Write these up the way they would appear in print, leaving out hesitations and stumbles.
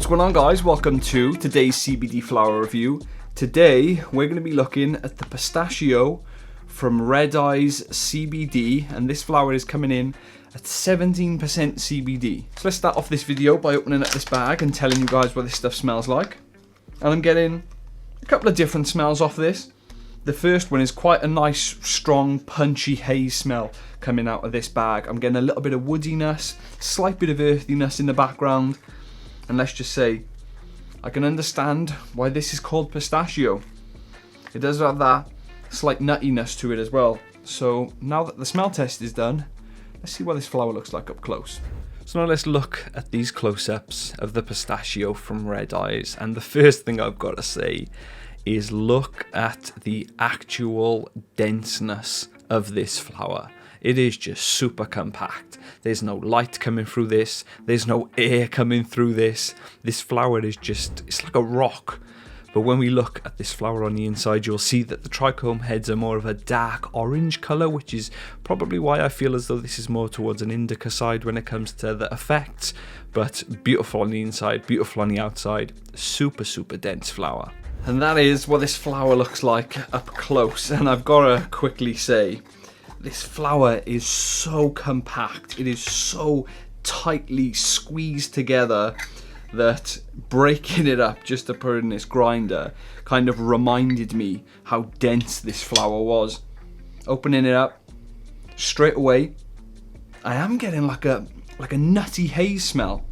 What's going on, guys? Welcome to today's CBD flower review. Today we're going to be looking at the Pistachio from Red Eyes CBD, and this flower is coming in at 17% CBD. So let's start off this video by opening up this bag and telling you guys what this stuff smells like. And I'm getting a couple of different smells off this. The first one is quite a nice, strong, punchy haze smell coming out of this bag. I'm getting a little bit of woodiness, slight bit of earthiness in the background. And let's just say, I can understand why this is called Pistachio. It does have that slight nuttiness to it as well. So now that the smell test is done, let's see what this flower looks like up close. So now let's look at these close-ups of the Pistachio from Red Eyes. And the first thing I've got to say is look at the actual denseness of this flower. It is just super compact. There's no light coming through this. There's no air coming through this. This flower is just, it's like a rock. But when we look at this flower on the inside, you'll see that the trichome heads are more of a dark orange colour, which is probably why I feel as though this is more towards an indica side when it comes to the effects. But beautiful on the inside, beautiful on the outside. Super, super dense flower. And that is what this flower looks like up close. And I've got to quickly say, this flower is so compact, it is so tightly squeezed together that breaking it up just to put it in this grinder kind of reminded me how dense this flower was. Opening it up, straight away, I am getting like a nutty haze smell.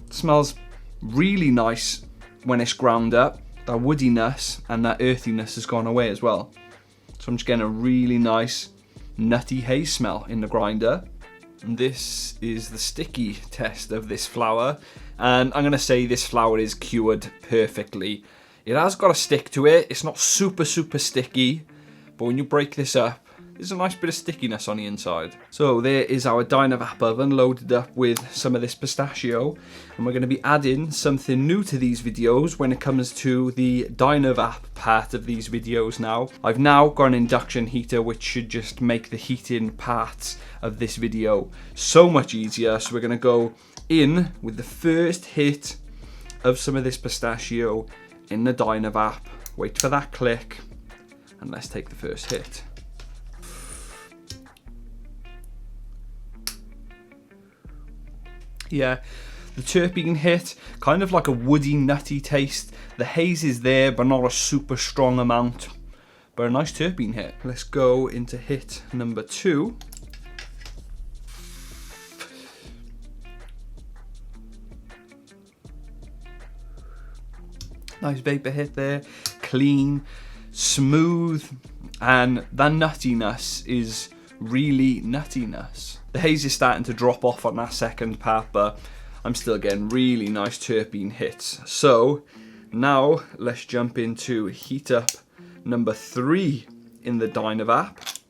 It smells really nice when it's ground up. That woodiness and that earthiness has gone away as well. So I'm just getting a really nice nutty haze smell in the grinder. And this is the sticky test of this flower, and I'm going to say this flower is cured perfectly. It has got a stick to it. It's not super sticky, but when you break this up, there's a nice bit of stickiness on the inside. So there is our Dynavap oven loaded up with some of this Pistachio, and we're going to be adding something new to these videos when it comes to the Dynavap part of these videos now. I've now got an induction heater which should just make the heating parts of this video so much easier. So we're going to go in with the first hit of some of this Pistachio in the Dynavap. Wait for that click, and let's take the first hit. Yeah, the terpene hit, kind of like a woody, nutty taste. The haze is there, but not a super strong amount. But a nice terpene hit. Let's go into hit number 2. Nice vapor hit there. Clean, smooth, and that nuttiness is really nuttiness. The haze is starting to drop off on that second part, but I'm still getting really nice terpene hits. So now let's jump into heat up number 3 in the Dynavap.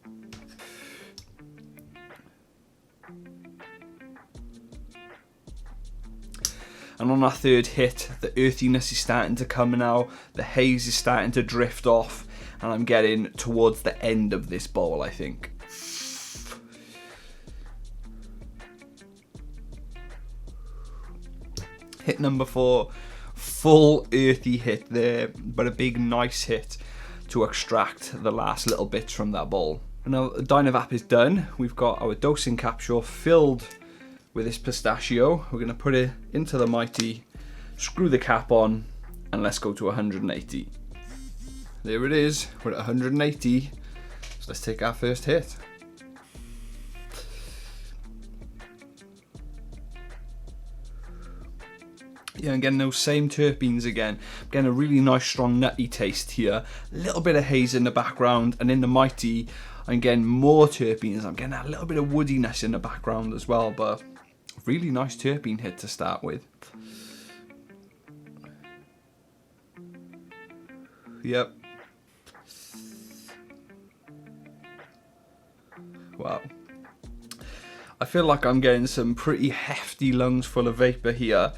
And on our third hit, the earthiness is starting to come now, the haze is starting to drift off, and I'm getting towards the end of this bowl, I think. Hit number 4, full earthy hit there, but a big nice hit to extract the last little bits from that bowl. And now the Dynavap is done. We've got our dosing capsule filled with this Pistachio. We're going to put it into the Mighty, screw the cap on, and let's go to 180. There it is, we're at 180. So let's take our first hit. Yeah, I'm getting those same terpenes again. I'm getting a really nice strong nutty taste here. A little bit of haze in the background, and in the Mighty I'm getting more terpenes. I'm getting a little bit of woodiness in the background as well, but really nice terpene hit to start with. Yep. Wow. I feel like I'm getting some pretty hefty lungs full of vapor here,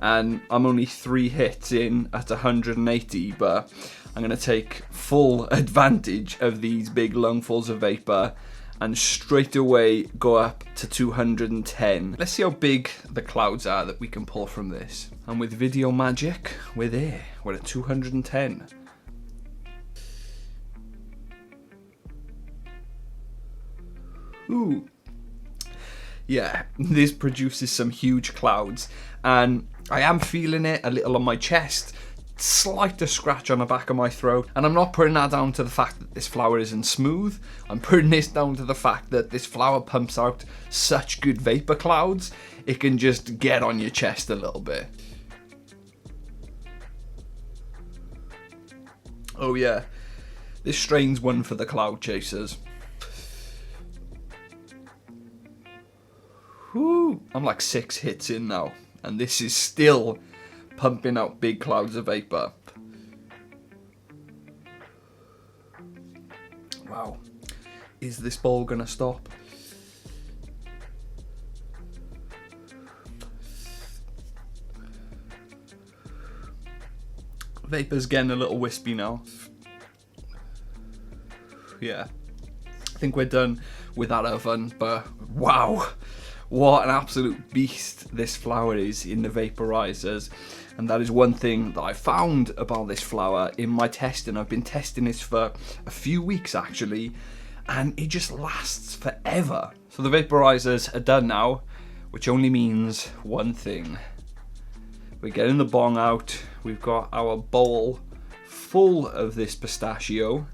and I'm only 3 hits in at 180, but I'm going to take full advantage of these big lungfuls of vapor and straight away go up to 210. Let's see how big the clouds are that we can pull from this. And with video magic, we're there. We're at 210. Ooh. Yeah, this produces some huge clouds, and I am feeling it a little on my chest. Slight scratch on the back of my throat, and I'm not putting that down to the fact that this flower isn't smooth. I'm putting this down to the fact that this flower pumps out such good vapor clouds, it can just get on your chest a little bit. Oh yeah, this strain's one for the cloud chasers. Whew. I'm like 6 hits in now, and this is still pumping out big clouds of vapor. Wow. Is this bowl gonna stop? Vapor's getting a little wispy now. Yeah. I think we're done with that oven, but wow. What an absolute beast this flower is in the vaporizers. And that is one thing that I found about this flower in my testing. I've been testing this for a few weeks actually, and it just lasts forever. So the vaporizers are done now, which only means one thing. We're getting the bong out. We've got our bowl full of this pistachio.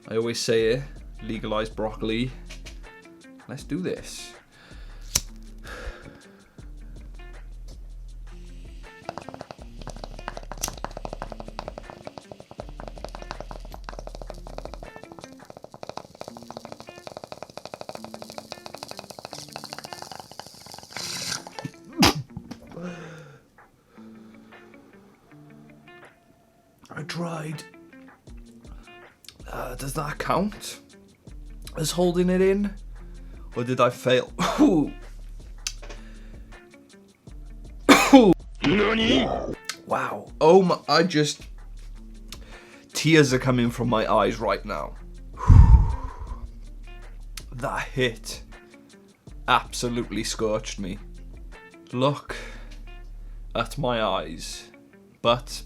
I always say it, legalized broccoli. Let's do this. I tried. Does that count as holding it in? Or did I fail? Nani? Wow. Oh my, tears are coming from my eyes right now. That hit absolutely scorched me. Look at my eyes. But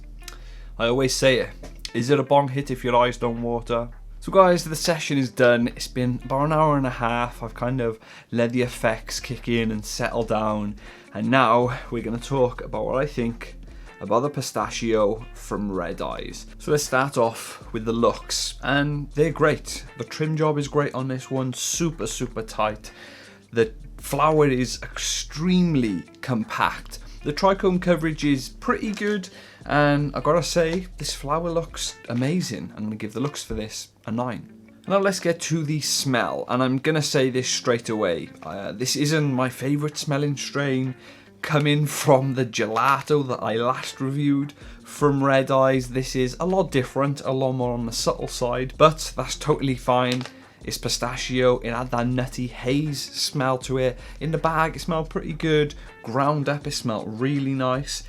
I always say it, is it a bong hit if your eyes don't water? So guys, the session is done. It's been about an hour and a half. I've kind of let the effects kick in and settle down. And now we're going to talk about what I think about the pistachio from Red Eyes. So let's start off with the looks. And they're great. The trim job is great on this one. Super, super tight. The flower is extremely compact. The trichome coverage is pretty good, and I gotta say, this flower looks amazing. I'm gonna give the looks for this a 9. Now let's get to the smell, and I'm gonna say this straight away. This isn't my favourite smelling strain. Coming from the gelato that I last reviewed from Red Eyes, this is a lot different, a lot more on the subtle side, but that's totally fine. It's pistachio, it had that nutty haze smell to it. In the bag, it smelled pretty good. Ground up, it smelled really nice.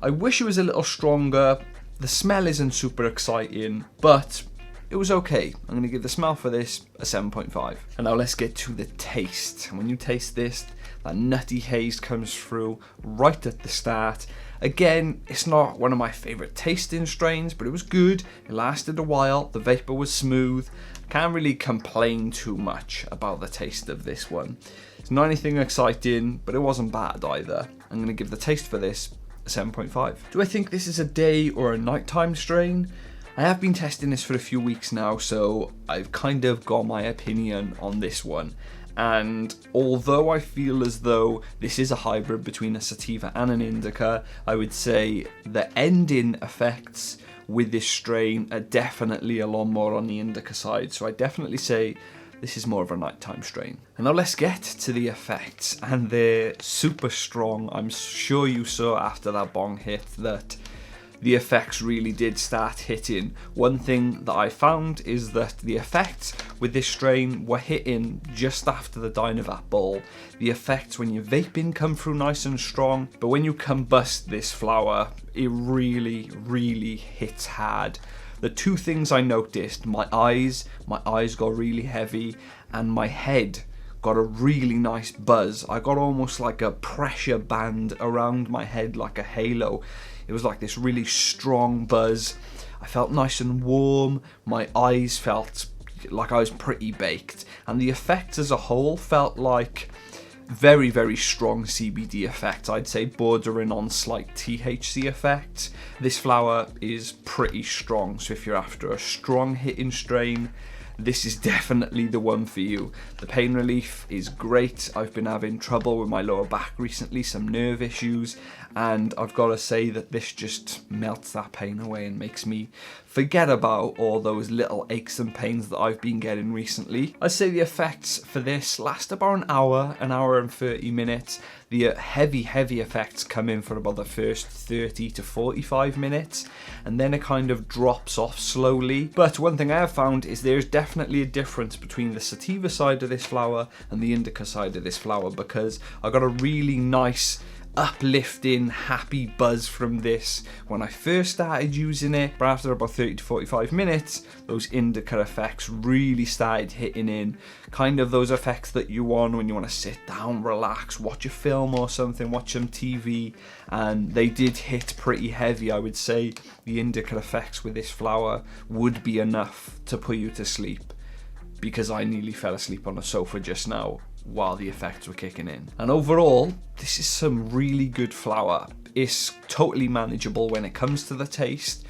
I wish it was a little stronger. The smell isn't super exciting, but it was okay. I'm going to give the smell for this a 7.5. And now let's get to the taste. And when you taste this, that nutty haze comes through right at the start. Again, it's not one of my favourite tasting strains, but it was good. It lasted a while. The vapor was smooth. Can't really complain too much about the taste of this one. It's not anything exciting, but it wasn't bad either. I'm going to give the taste for this a 7.5. Do I think this is a day or a nighttime strain? I have been testing this for a few weeks now, so I've kind of got my opinion on this one. And although I feel as though this is a hybrid between a sativa and an indica, I would say the ending effects with this strain are definitely a lot more on the indica side. So I definitely say this is more of a nighttime strain. And now let's get to the effects, and they're super strong. I'm sure you saw after that bong hit that the effects really did start hitting. One thing that I found is that the effects with this strain were hitting just after the Dynavac bowl. The effects when you're vaping come through nice and strong, but when you combust this flower, it really, really hits hard the two things I noticed, my eyes got really heavy, and my head got a really nice buzz. I got almost like a pressure band around my head, like a halo. It was like this really strong buzz. I felt nice and warm. My eyes felt like I was pretty baked, and the effects as a whole felt like very, very strong CBD effect. I'd say bordering on slight THC effect. This flower is pretty strong, so if you're after a strong hitting strain, this is definitely the one for you. The pain relief is great. I've been having trouble with my lower back recently, some nerve issues, and I've got to say that this just melts that pain away and makes me forget about all those little aches and pains that I've been getting recently. I'd say the effects for this last about an hour and 30 minutes. The heavy effects come in for about the first 30 to 45 minutes, and then it kind of drops off slowly. But one thing I have found is there's definitely a difference between the sativa side of this flower and the indica side of this flower, because I got a really nice uplifting, happy buzz from this when I first started using it, but after about 30 to 45 minutes, those indica effects really started hitting in. Kind of those effects that you want when you want to sit down, relax, watch a film or something, watch some TV, and they did hit pretty heavy. I would say the indica effects with this flower would be enough to put you to sleep, because I nearly fell asleep on the sofa just now while the effects were kicking in. And overall, this is some really good flower. It's totally manageable when it comes to the taste.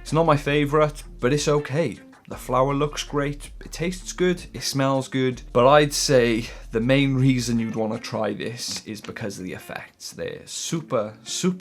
It's not my favourite, but it's okay. The flower looks great, it tastes good, it smells good, but I'd say the main reason you'd want to try this is because of the effects. They're super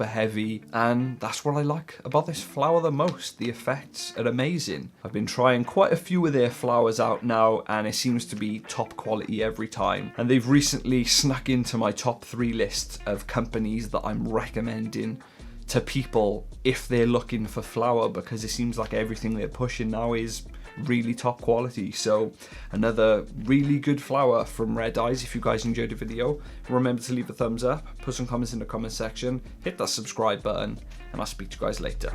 heavy, and that's what I like about this flower the most. The effects are amazing. I've been trying quite a few of their flowers out now, and it seems to be top quality every time. And they've recently snuck into my top 3 list of companies that I'm recommending to people if they're looking for flower, because it seems like everything they're pushing now is really top quality. So another really good flower from Red Eyes. If you guys enjoyed the video, remember to leave a thumbs up, put some comments in the comment section, hit that subscribe button, and I'll speak to you guys later.